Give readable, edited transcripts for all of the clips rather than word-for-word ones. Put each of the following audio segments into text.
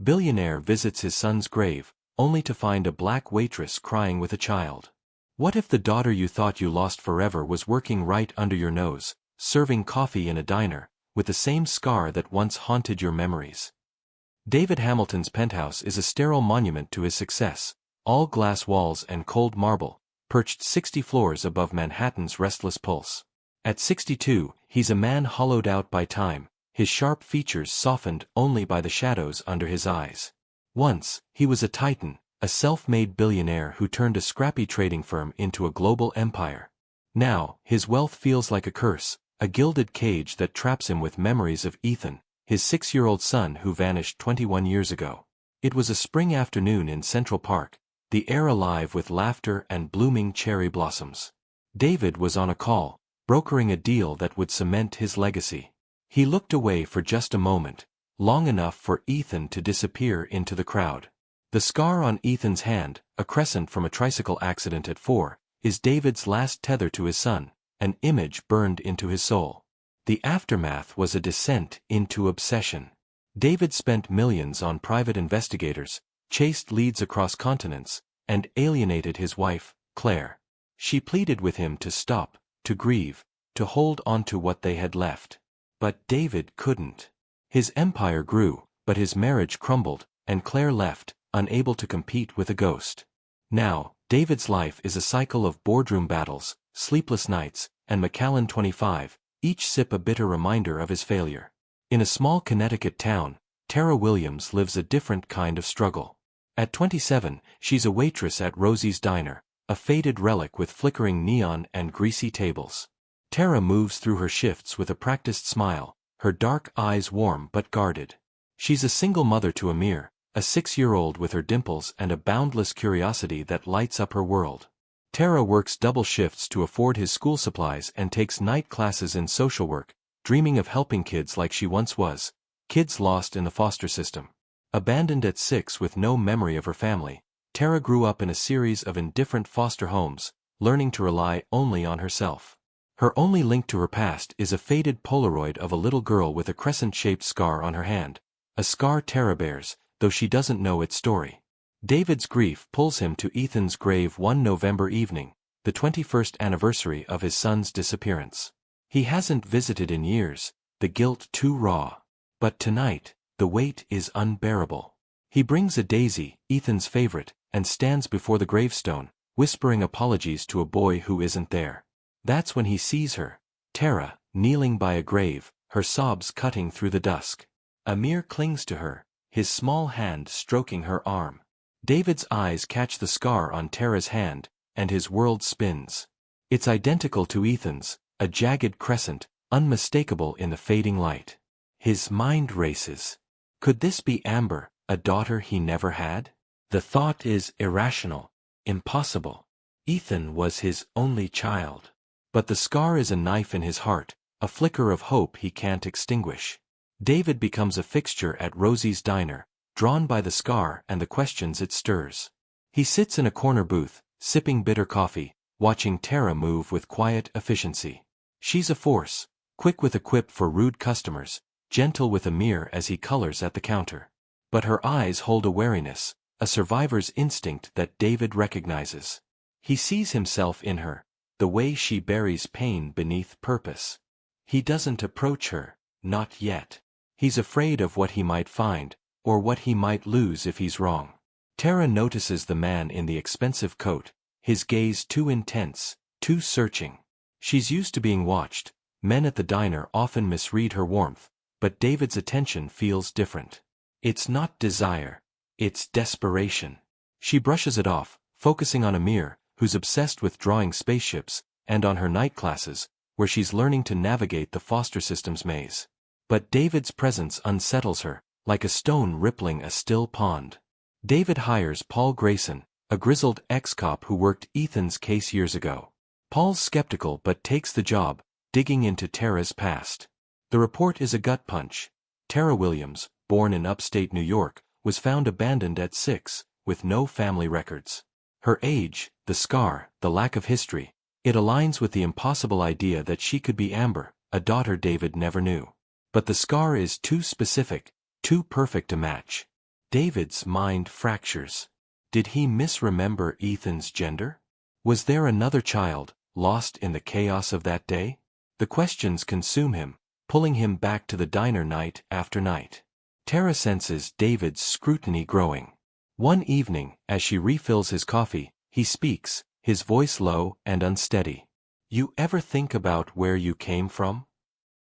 Billionaire visits his son's grave, only to find a black waitress crying with a child. What if the daughter you thought you lost forever was working right under your nose, serving coffee in a diner, with the same scar that once haunted your memories? David Hamilton's penthouse is a sterile monument to his success, all glass walls and cold marble, perched 60 floors above Manhattan's restless pulse. At 62, he's a man hollowed out by time, his sharp features softened only by the shadows under his eyes. Once, he was a titan, a self-made billionaire who turned a scrappy trading firm into a global empire. Now, his wealth feels like a curse, a gilded cage that traps him with memories of Ethan, his 6-year-old son who vanished 21 years ago. It was a spring afternoon in Central Park, the air alive with laughter and blooming cherry blossoms. David was on a call, brokering a deal that would cement his legacy. He looked away for just a moment, long enough for Ethan to disappear into the crowd. The scar on Ethan's hand, a crescent from a tricycle accident at 4, is David's last tether to his son, an image burned into his soul. The aftermath was a descent into obsession. David spent millions on private investigators, chased leads across continents, and alienated his wife, Claire. She pleaded with him to stop, to grieve, to hold on to what they had left. But David couldn't. His empire grew, but his marriage crumbled, and Claire left, unable to compete with a ghost. Now, David's life is a cycle of boardroom battles, sleepless nights, and Macallan 25, each sip a bitter reminder of his failure. In a small Connecticut town, Tara Williams lives a different kind of struggle. At 27, she's a waitress at Rosie's Diner, a faded relic with flickering neon and greasy tables. Tara moves through her shifts with a practiced smile, her dark eyes warm but guarded. She's a single mother to Amir, a 6-year-old with her dimples and a boundless curiosity that lights up her world. Tara works double shifts to afford his school supplies and takes night classes in social work, dreaming of helping kids like she once was, kids lost in the foster system. Abandoned at 6 with no memory of her family, Tara grew up in a series of indifferent foster homes, learning to rely only on herself. Her only link to her past is a faded Polaroid of a little girl with a crescent-shaped scar on her hand, a scar Tara bears, though she doesn't know its story. David's grief pulls him to Ethan's grave one November evening, the 21st anniversary of his son's disappearance. He hasn't visited in years, the guilt too raw. But tonight, the weight is unbearable. He brings a daisy, Ethan's favorite, and stands before the gravestone, whispering apologies to a boy who isn't there. That's when he sees her, Tara, kneeling by a grave, her sobs cutting through the dusk. Amir clings to her, his small hand stroking her arm. David's eyes catch the scar on Tara's hand, and his world spins. It's identical to Ethan's, a jagged crescent, unmistakable in the fading light. His mind races. Could this be Amber, a daughter he never had? The thought is irrational, impossible. Ethan was his only child. But the scar is a knife in his heart, a flicker of hope he can't extinguish. David becomes a fixture at Rosie's Diner, drawn by the scar and the questions it stirs. He sits in a corner booth, sipping bitter coffee, watching Tara move with quiet efficiency. She's a force, quick with a quip for rude customers, gentle with Amir as he colors at the counter. But her eyes hold a wariness, a survivor's instinct that David recognizes. He sees himself in her, the way she buries pain beneath purpose. He doesn't approach her, not yet. He's afraid of what he might find, or what he might lose if he's wrong. Tara notices the man in the expensive coat, his gaze too intense, too searching. She's used to being watched. Men at the diner often misread her warmth, but David's attention feels different. It's not desire, it's desperation. She brushes it off, focusing on Amir, who's obsessed with drawing spaceships, and on her night classes, where she's learning to navigate the foster system's maze. But David's presence unsettles her, like a stone rippling a still pond. David hires Paul Grayson, a grizzled ex-cop who worked Ethan's case years ago. Paul's skeptical but takes the job, digging into Tara's past. The report is a gut punch. Tara Williams, born in upstate New York, was found abandoned at 6, with no family records. Her age, the scar, the lack of history, it aligns with the impossible idea that she could be Amber, a daughter David never knew. But the scar is too specific, too perfect a match. David's mind fractures. Did he misremember Ethan's gender? Was there another child, lost in the chaos of that day? The questions consume him, pulling him back to the diner night after night. Tara senses David's scrutiny growing. One evening, as she refills his coffee, he speaks, his voice low and unsteady. "You ever think about where you came from?"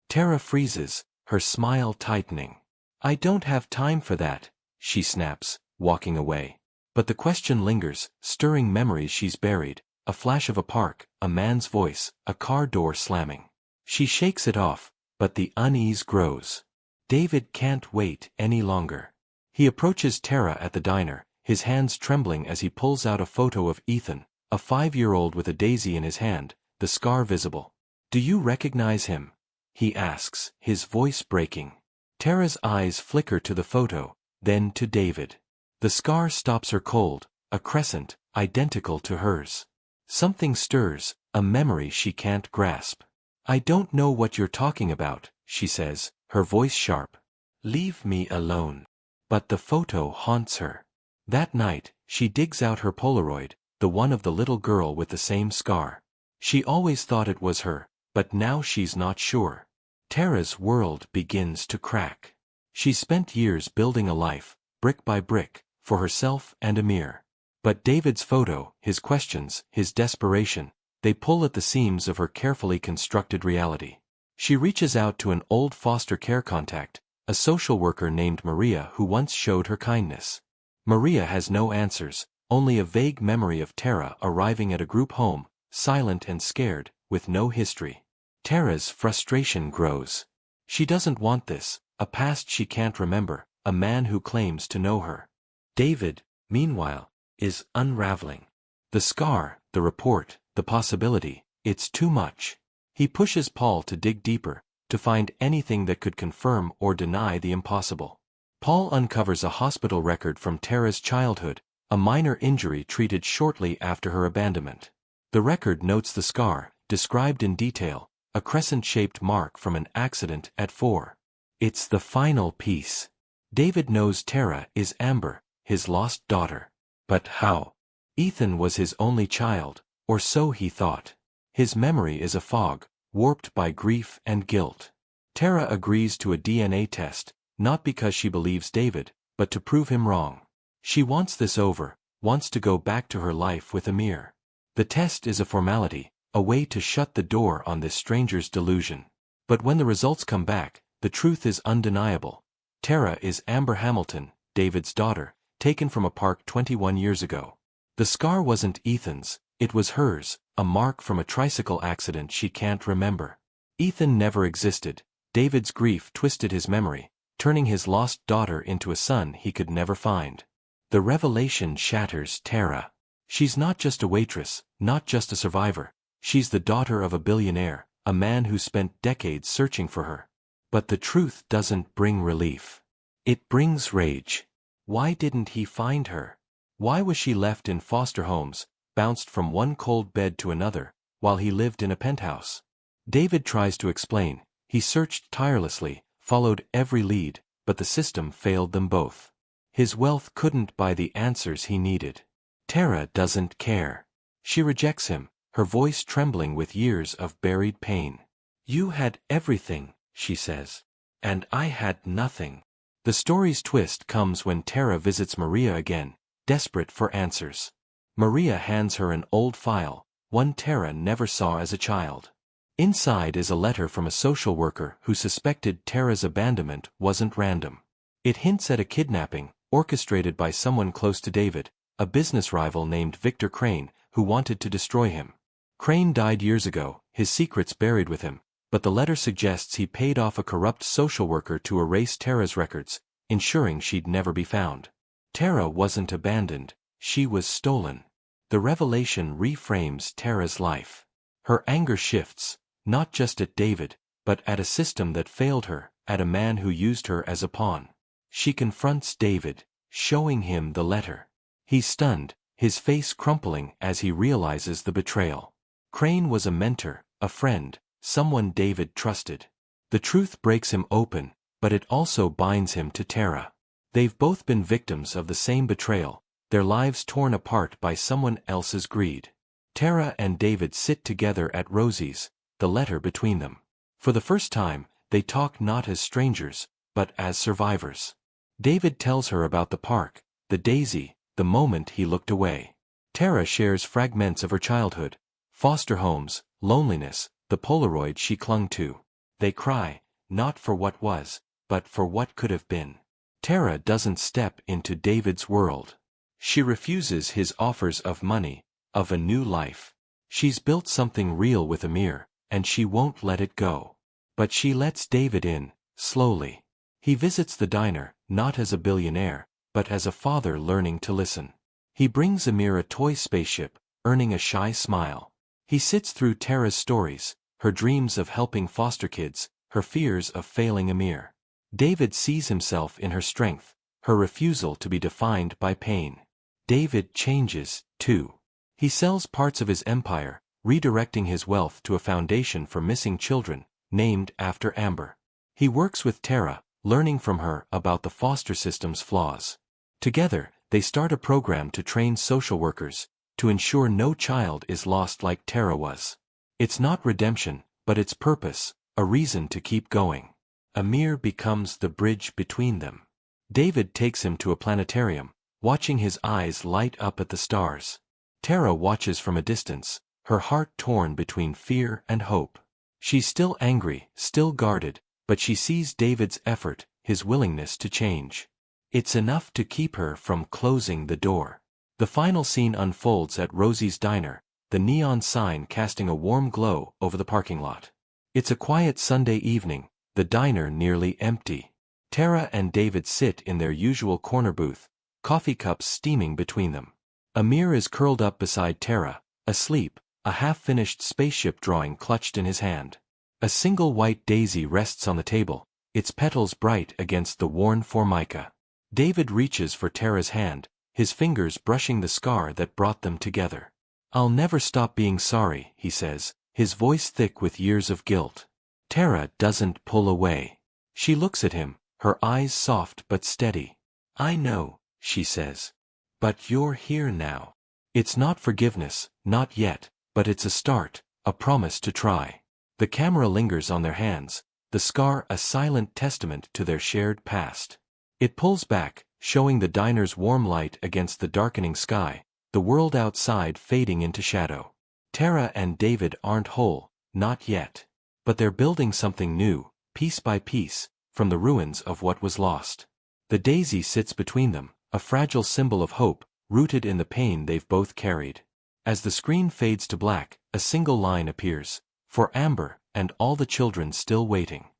Tara freezes, her smile tightening. "I don't have time for that," she snaps, walking away. But the question lingers, stirring memories she's buried, a flash of a park, a man's voice, a car door slamming. She shakes it off, but the unease grows. David can't wait any longer. He approaches Tara at the diner, his hands trembling as he pulls out a photo of Ethan, a 5-year-old with a daisy in his hand, the scar visible. "Do you recognize him?" he asks, his voice breaking. Tara's eyes flicker to the photo, then to David. The scar stops her cold, a crescent, identical to hers. Something stirs, a memory she can't grasp. "I don't know what you're talking about," she says, her voice sharp. "Leave me alone." But the photo haunts her. That night, she digs out her Polaroid, the one of the little girl with the same scar. She always thought it was her, but now she's not sure. Tara's world begins to crack. She's spent years building a life, brick by brick, for herself and Amir. But David's photo, his questions, his desperation, they pull at the seams of her carefully constructed reality. She reaches out to an old foster care contact, a social worker named Maria who once showed her kindness. Maria has no answers, only a vague memory of Tara arriving at a group home, silent and scared, with no history. Tara's frustration grows. She doesn't want this, a past she can't remember, a man who claims to know her. David, meanwhile, is unraveling. The scar, the report, the possibility, it's too much. He pushes Paul to dig deeper, to find anything that could confirm or deny the impossible. Paul uncovers a hospital record from Tara's childhood, a minor injury treated shortly after her abandonment. The record notes the scar, described in detail, a crescent-shaped mark from an accident at 4. It's the final piece. David knows Tara is Amber, his lost daughter. But how? Ethan was his only child, or so he thought. His memory is a fog, warped by grief and guilt. Tara agrees to a DNA test, not because she believes David, but to prove him wrong. She wants this over, wants to go back to her life with Amir. The test is a formality, a way to shut the door on this stranger's delusion. But when the results come back, the truth is undeniable. Tara is Amber Hamilton, David's daughter, taken from a park 21 years ago. The scar wasn't Ethan's, it was hers, a mark from a tricycle accident she can't remember. Ethan never existed. David's grief twisted his memory, turning his lost daughter into a son he could never find. The revelation shatters Tara. She's not just a waitress, not just a survivor. She's the daughter of a billionaire, a man who spent decades searching for her. But the truth doesn't bring relief. It brings rage. Why didn't he find her? Why was she left in foster homes, bounced from one cold bed to another, while he lived in a penthouse? David tries to explain. He searched tirelessly, followed every lead, but the system failed them both. His wealth couldn't buy the answers he needed. Tara doesn't care. She rejects him, her voice trembling with years of buried pain. "You had everything," she says. "And I had nothing." The story's twist comes when Tara visits Maria again, desperate for answers. Maria hands her an old file, one Tara never saw as a child. Inside is a letter from a social worker who suspected Tara's abandonment wasn't random. It hints at a kidnapping, orchestrated by someone close to David, a business rival named Victor Crane, who wanted to destroy him. Crane died years ago, his secrets buried with him, but the letter suggests he paid off a corrupt social worker to erase Tara's records, ensuring she'd never be found. Tara wasn't abandoned, she was stolen. The revelation reframes Tara's life. Her anger shifts, not just at David, but at a system that failed her, at a man who used her as a pawn. She confronts David, showing him the letter. He's stunned, his face crumpling as he realizes the betrayal. Crane was a mentor, a friend, someone David trusted. The truth breaks him open, but it also binds him to Tara. They've both been victims of the same betrayal, their lives torn apart by someone else's greed. Tara and David sit together at Rosie's, the letter between them. For the first time, they talk not as strangers, but as survivors. David tells her about the park, the daisy, the moment he looked away. Tara shares fragments of her childhood, foster homes, loneliness, the Polaroid she clung to. They cry, not for what was, but for what could have been. Tara doesn't step into David's world. She refuses his offers of money, of a new life. She's built something real with Amir, and she won't let it go. But she lets David in, slowly. He visits the diner, not as a billionaire, but as a father learning to listen. He brings Amir a toy spaceship, earning a shy smile. He sits through Tara's stories, her dreams of helping foster kids, her fears of failing Amir. David sees himself in her strength, her refusal to be defined by pain. David changes, too. He sells parts of his empire, redirecting his wealth to a foundation for missing children, named after Amber. He works with Tara, learning from her about the foster system's flaws. Together, they start a program to train social workers, to ensure no child is lost like Tara was. It's not redemption, but it's purpose, a reason to keep going. Amir becomes the bridge between them. David takes him to a planetarium, watching his eyes light up at the stars. Tara watches from a distance, her heart torn between fear and hope. She's still angry, still guarded, but she sees David's effort, his willingness to change. It's enough to keep her from closing the door. The final scene unfolds at Rosie's diner, the neon sign casting a warm glow over the parking lot. It's a quiet Sunday evening, the diner nearly empty. Tara and David sit in their usual corner booth, coffee cups steaming between them. Amir is curled up beside Tara, asleep, a half-finished spaceship drawing clutched in his hand. A single white daisy rests on the table, its petals bright against the worn formica. David reaches for Tara's hand, his fingers brushing the scar that brought them together. "I'll never stop being sorry," he says, his voice thick with years of guilt. Tara doesn't pull away. She looks at him, her eyes soft but steady. "I know," she says. "But you're here now." It's not forgiveness, not yet, but it's a start, a promise to try. The camera lingers on their hands, the scar a silent testament to their shared past. It pulls back, showing the diner's warm light against the darkening sky, the world outside fading into shadow. Tara and David aren't whole, not yet. But they're building something new, piece by piece, from the ruins of what was lost. The daisy sits between them, a fragile symbol of hope, rooted in the pain they've both carried. As the screen fades to black, a single line appears, "For Amber, and all the children still waiting."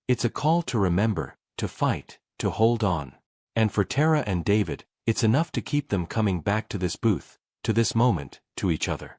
It's a call to remember, to fight, to hold on. And for Tara and David, it's enough to keep them coming back to this booth, to this moment, to each other.